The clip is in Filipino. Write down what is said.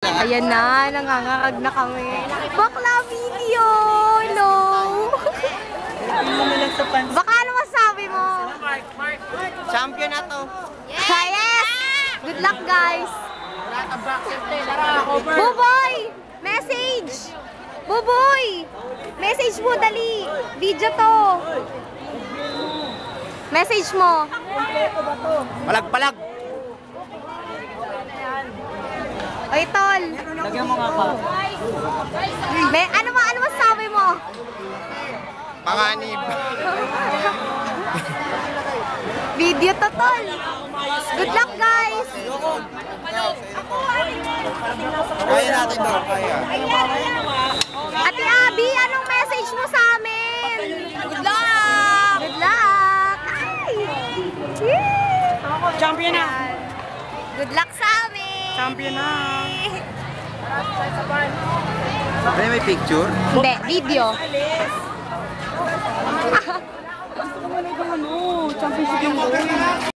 Ayan na, nangangakag na kami. Bakla video! Hello! Baka ano masabi mo? Champion na to. Yes! Good luck, guys! Buboy! Message! Buboy! Message mo, dali! Video to! Message mo! Palag-palag. Oy, tol! Lagyan mo nga pa. Ano masabi mo? Panganib. Video to, tol! Good luck, guys! Kaya natin daw, kaya. Ate Abby, anong message mo sa amin? Good luck! Good luck! Ay! Yay! Champion na! Good luck sa amin! Champion na! May picture? Hindi, video.